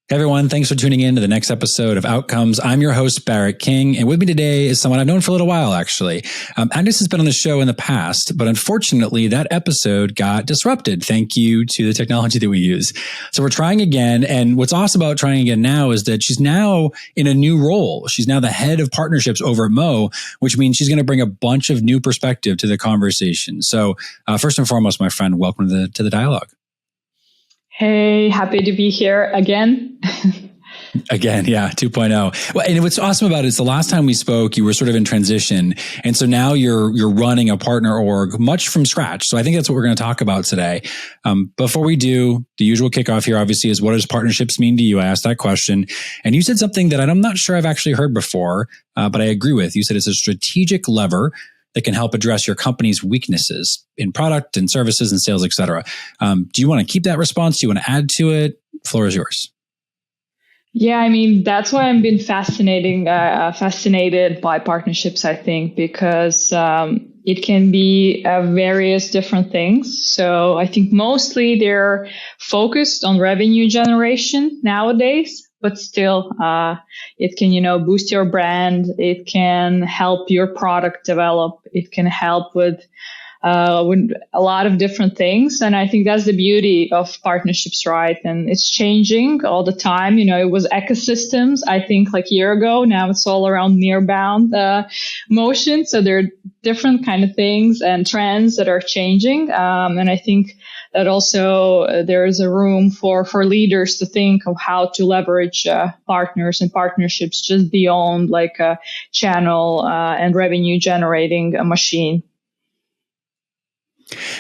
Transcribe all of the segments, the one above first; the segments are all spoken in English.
Hey everyone, thanks for tuning in to the next episode of Outcomes. I'm your host, Barrett King, and with me today is someone I've known for a little while, actually. Agnese has been on the show in the past, but unfortunately, that episode got disrupted. Thank you to the technology that we use. So we're trying again, and what's awesome about trying again now is that she's now in a new role. She's now the head of partnerships over at Mo, which means she's going to bring a bunch of new perspective to the conversation. So first and foremost, my friend, welcome to the dialogue. Hey, happy to be here again. Again, yeah, 2.0. Well, and what's awesome about it is the last time we spoke, you were sort of in transition. And so now you're running a partner org much from scratch. So I think that's what we're going to talk about today. Before we do, the usual kickoff here obviously is, what does partnerships mean to you? I asked that question. And you said something that I'm not sure I've actually heard before, but I agree with. You said it's a strategic lever that can help address your company's weaknesses in product and services and sales, et cetera. Do you want to keep that response? Do you want to add to it? The floor is yours. Yeah, I mean, that's why I've been fascinated by partnerships, I think, because it can be various different things. So I think mostly they're focused on revenue generation nowadays. But still, it can, boost your brand. It can help your product develop. It can help with a lot of different things. And I think that's the beauty of partnerships, right? And it's changing all the time. It was ecosystems, I think, like a year ago. Now it's all around near-bound motion. So there are different kind of things and trends that are changing. And I think that also there is a room for leaders to think of how to leverage partners and partnerships just beyond like a channel and revenue generating a machine.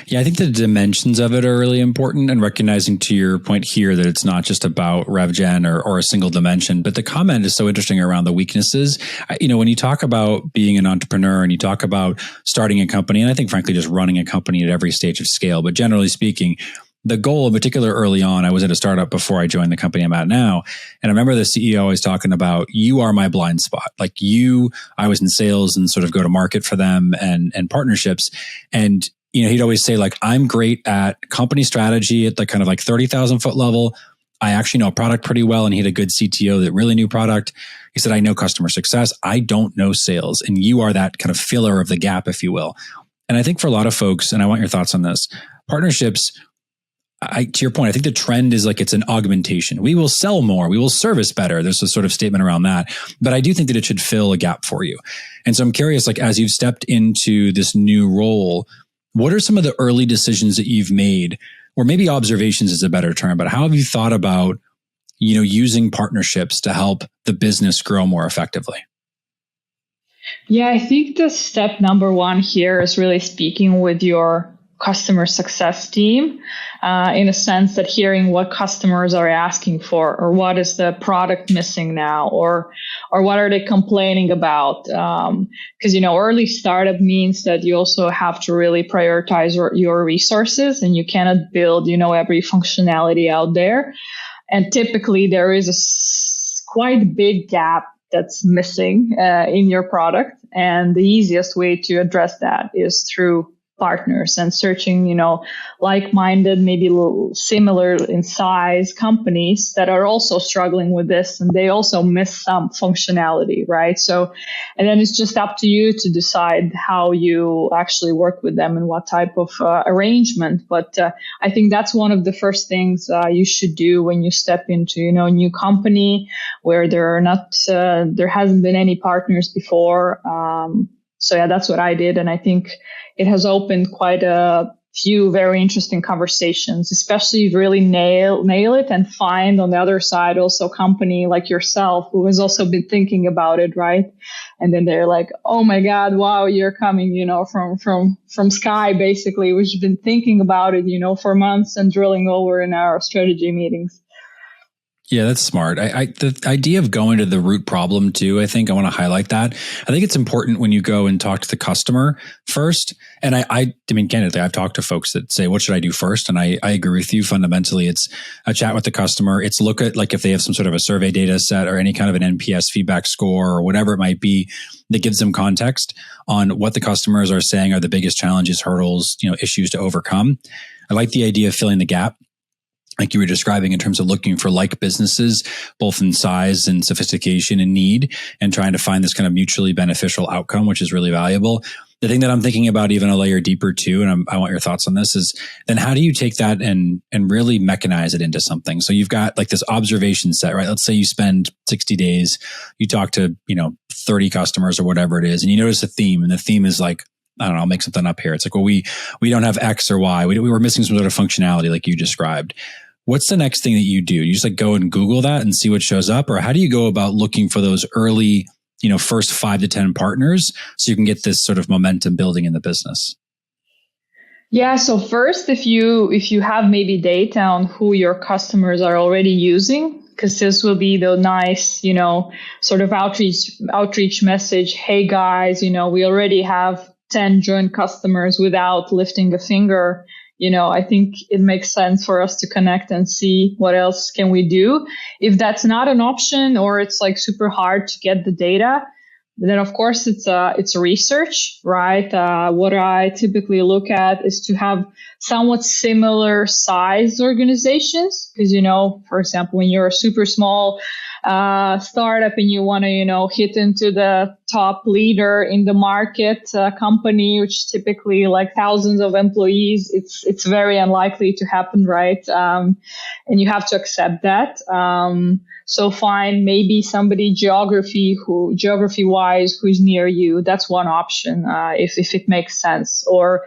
Yeah, I think the dimensions of it are really important, and recognizing, to your point here, that it's not just about rev gen or a single dimension. But the comment is so interesting around the weaknesses. When you talk about being an entrepreneur and you talk about starting a company, and I think frankly just running a company at every stage of scale, but generally speaking, the goal in particular early on, I was at a startup before I joined the company I'm at now. And I remember the CEO always talking about, you are my blind spot. Like I was in sales and sort of go to market for them and partnerships. And he'd always say, like, I'm great at company strategy at the kind of like 30,000 foot level. I actually know product pretty well. And he had a good CTO that really knew product. He said, I know customer success. I don't know sales. And you are that kind of filler of the gap, if you will. And I think for a lot of folks, and I want your thoughts on this, partnerships, to your point, I think the trend is like it's an augmentation. We will sell more. We will service better. There's a sort of statement around that. But I do think that it should fill a gap for you. And so I'm curious, like, as you've stepped into this new role, what are some of the early decisions that you've made, or maybe observations is a better term, but how have you thought about, using partnerships to help the business grow more effectively? Yeah, I think the step number one here is really speaking with your customer success team, in a sense that hearing what customers are asking for, or what is the product missing now, or what are they complaining about? Because, early startup means that you also have to really prioritize your resources, and you cannot build, every functionality out there. And typically there is a quite big gap that's missing in your product. And the easiest way to address that is through partners and searching, like-minded, maybe a little similar in size companies that are also struggling with this, and they also miss some functionality, right? So, and then it's just up to you to decide how you actually work with them and what type of arrangement. But I think that's one of the first things you should do when you step into, a new company where there hasn't been any partners before. So yeah, that's what I did, and I think it has opened quite a few very interesting conversations, especially if you really nail it and find on the other side also a company like yourself who has also been thinking about it, right? And then they're like, oh my God, wow, you're coming, from Sky, basically, which have been thinking about it, for months and drilling over in our strategy meetings. Yeah, that's smart. The idea of going to the root problem too, I think I want to highlight that. I think it's important when you go and talk to the customer first. And I mean, candidly, I've talked to folks that say, what should I do first? And I agree with you. Fundamentally, it's a chat with the customer. It's look at, like, if they have some sort of a survey data set or any kind of an NPS feedback score or whatever it might be that gives them context on what the customers are saying are the biggest challenges, hurdles, issues to overcome. I like the idea of filling the gap. like you were describing, in terms of looking for like businesses, both in size and sophistication and need, and trying to find this kind of mutually beneficial outcome, which is really valuable. The thing that I'm thinking about even a layer deeper too, and I want your thoughts on this, is then how do you take that and really mechanize it into something? So you've got like this observation set, right? Let's say you spend 60 days, you talk to, 30 customers or whatever it is, and you notice a theme, and the theme is like, I don't know, I'll make something up here. It's like, well, we don't have X or Y. We were missing some sort of functionality like you described. What's the next thing that you do? You just like go and Google that and see what shows up? Or how do you go about looking for those early, first 5 to 10 partners so you can get this sort of momentum building in the business? Yeah. So first, if you have maybe data on who your customers are already using, because this will be the nice, sort of outreach message. Hey guys, we already have 10 joint customers without lifting a finger. I think it makes sense for us to connect and see what else can we do. If that's not an option, or it's like super hard to get the data, then of course it's research, right? What I typically look at is to have somewhat similar sized organizations, because for example, when you're a super small startup and you want to hit into the top leader in the market company, which typically like thousands of employees, it's very unlikely to happen, right? And you have to accept that. So find maybe somebody geography wise who's near you. That's one option, if it makes sense, or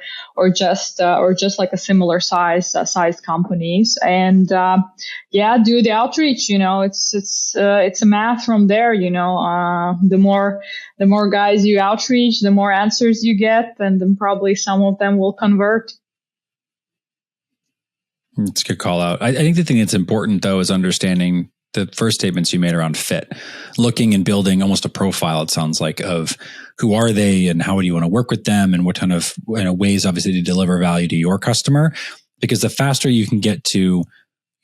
just like a similar sized companies, and do the outreach. It's a math from there. The more guys you outreach, the more answers you get, and then probably some of them will convert. It's a good call out. I think the thing that's important though is understanding the first statements you made around fit, looking and building almost a profile, it sounds like, of who are they and how do you want to work with them, and what kind of ways obviously to deliver value to your customer. Because the faster you can get to,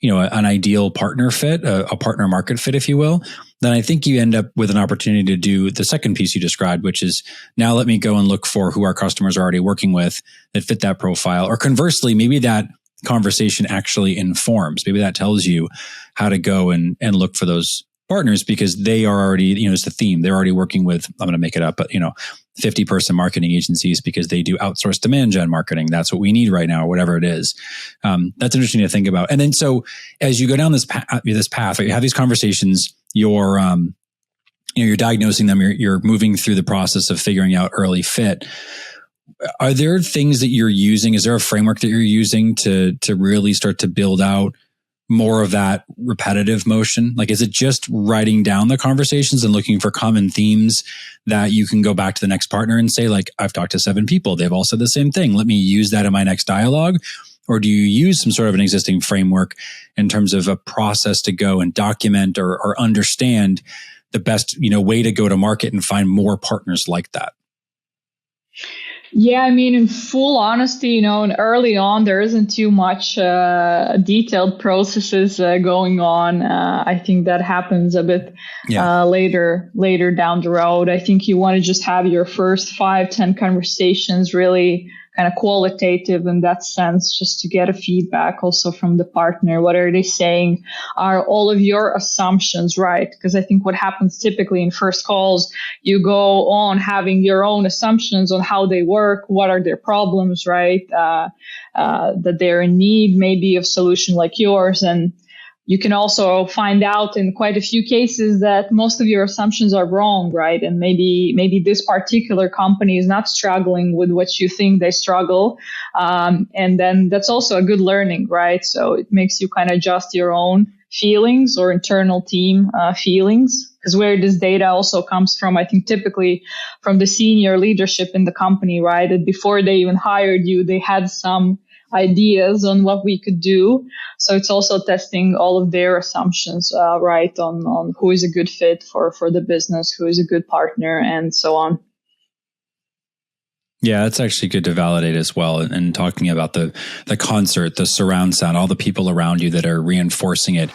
an ideal partner fit, a partner market fit, if you will, then I think you end up with an opportunity to do the second piece you described, which is now let me go and look for who our customers are already working with that fit that profile. Or conversely, maybe that conversation actually informs. Maybe that tells you how to go and look for those partners, because they are already, it's the theme. They're already working with, I'm going to make it up, but 50-person marketing agencies because they do outsourced demand gen marketing. That's what we need right now, or whatever it is. That's interesting to think about. And then, so as you go down this path, you have these conversations, you're diagnosing them, you're moving through the process of figuring out early fit. Are there things that you're using? Is there a framework that you're using to really start to build out more of that repetitive motion? Like, is it just writing down the conversations and looking for common themes that you can go back to the next partner and say, like, I've talked to 7 people, they've all said the same thing, let me use that in my next dialogue? Or do you use some sort of an existing framework in terms of a process to go and document or understand the best, way to go to market and find more partners like that? Yeah, I mean, in full honesty, and early on, there isn't too much detailed processes going on. I think that happens a bit later down the road. I think you want to just have your first 5-10 conversations really kind of qualitative in that sense, just to get a feedback also from the partner. What are they saying? Are all of your assumptions right? Because I think what happens typically in first calls, you go on having your own assumptions on how they work, what are their problems, right? That they're in need maybe of solution like yours. And you can also find out in quite a few cases that most of your assumptions are wrong, right? And maybe this particular company is not struggling with what you think they struggle. And then that's also a good learning, right? So it makes you kind of adjust your own feelings or internal team feelings. Because where this data also comes from, I think typically from the senior leadership in the company, right? That before they even hired you, they had some ideas on what we could do. So it's also testing all of their assumptions, right, on who is a good fit for the business, who is a good partner, and so on. Yeah, that's actually good to validate as well. And talking about the concert, the surround sound, all the people around you that are reinforcing it.